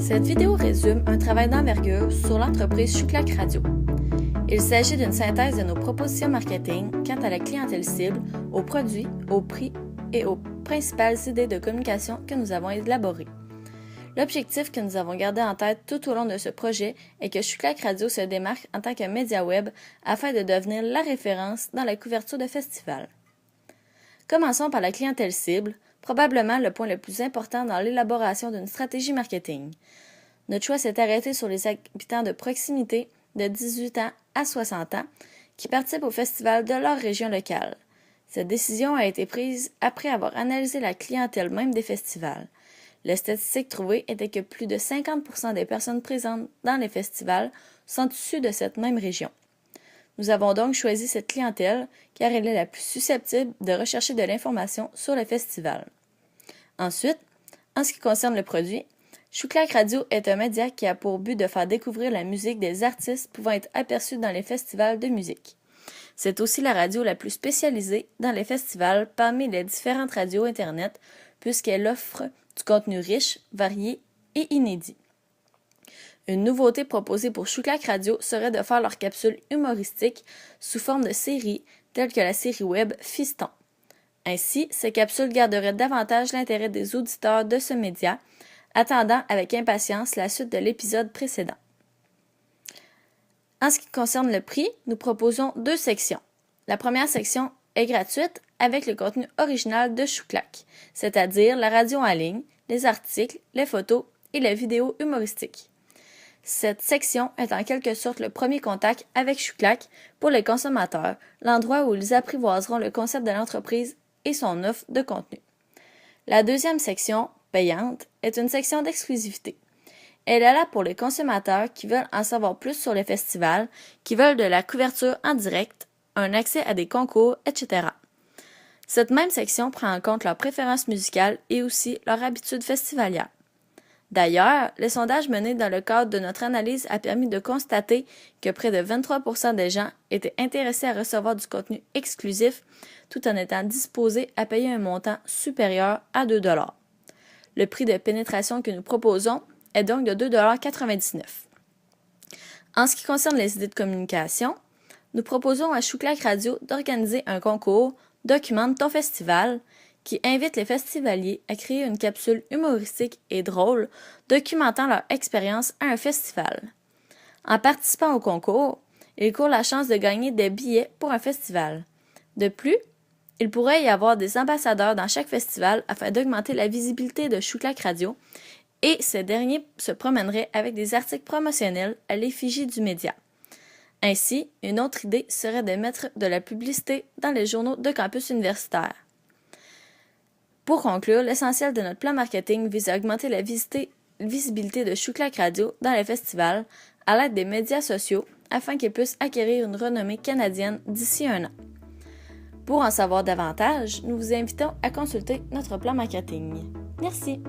Cette vidéo résume un travail d'envergure sur l'entreprise Chouclac Radio. Il s'agit d'une synthèse de nos propositions marketing quant à la clientèle cible, aux produits, aux prix et aux principales idées de communication que nous avons élaborées. L'objectif que nous avons gardé en tête tout au long de ce projet est que Chouclac Radio se démarque en tant que média web afin de devenir la référence dans la couverture de festivals. Commençons par la clientèle cible, probablement le point le plus important dans l'élaboration d'une stratégie marketing. Notre choix s'est arrêté sur les habitants de proximité de 18 ans à 60 ans qui participent au festival de leur région locale. Cette décision a été prise après avoir analysé la clientèle même des festivals. Les statistiques trouvées étaient que plus de 50% des personnes présentes dans les festivals sont issues de cette même région. Nous avons donc choisi cette clientèle car elle est la plus susceptible de rechercher de l'information sur le festival. Ensuite, en ce qui concerne le produit, Chouclac Radio est un média qui a pour but de faire découvrir la musique des artistes pouvant être aperçus dans les festivals de musique. C'est aussi la radio la plus spécialisée dans les festivals parmi les différentes radios Internet puisqu'elle offre du contenu riche, varié et inédit. Une nouveauté proposée pour Chouclac Radio serait de faire leurs capsules humoristiques sous forme de séries telles que la série web Fiston. Ainsi, ces capsules garderaient davantage l'intérêt des auditeurs de ce média, attendant avec impatience la suite de l'épisode précédent. En ce qui concerne le prix, nous proposons 2 sections. La première section est gratuite avec le contenu original de Chouclac, c'est-à-dire la radio en ligne, les articles, les photos et les vidéos humoristiques. Cette section est en quelque sorte le premier contact avec Chouclac pour les consommateurs, l'endroit où ils apprivoiseront le concept de l'entreprise et son offre de contenu. La deuxième section, payante, est une section d'exclusivité. Elle est là pour les consommateurs qui veulent en savoir plus sur les festivals, qui veulent de la couverture en direct, un accès à des concours, etc. Cette même section prend en compte leurs préférences musicales et aussi leurs habitudes festivalières. D'ailleurs, les sondages menés dans le cadre de notre analyse a permis de constater que près de 23% des gens étaient intéressés à recevoir du contenu exclusif tout en étant disposés à payer un montant supérieur à 2 $. Le prix de pénétration que nous proposons est donc de 2,99 $. En ce qui concerne les idées de communication, nous proposons à Chouclac Radio d'organiser un concours « Documente ton festival » qui invite les festivaliers à créer une capsule humoristique et drôle documentant leur expérience à un festival. En participant au concours, ils courent la chance de gagner des billets pour un festival. De plus, il pourrait y avoir des ambassadeurs dans chaque festival afin d'augmenter la visibilité de Chouclac Radio et ces derniers se promèneraient avec des articles promotionnels à l'effigie du média. Ainsi, une autre idée serait de mettre de la publicité dans les journaux de campus universitaire. Pour conclure, l'essentiel de notre plan marketing vise à augmenter la visibilité de Chouclac Radio dans les festivals à l'aide des médias sociaux afin qu'ils puissent acquérir une renommée canadienne d'ici 1 an. Pour en savoir davantage, nous vous invitons à consulter notre plan marketing. Merci!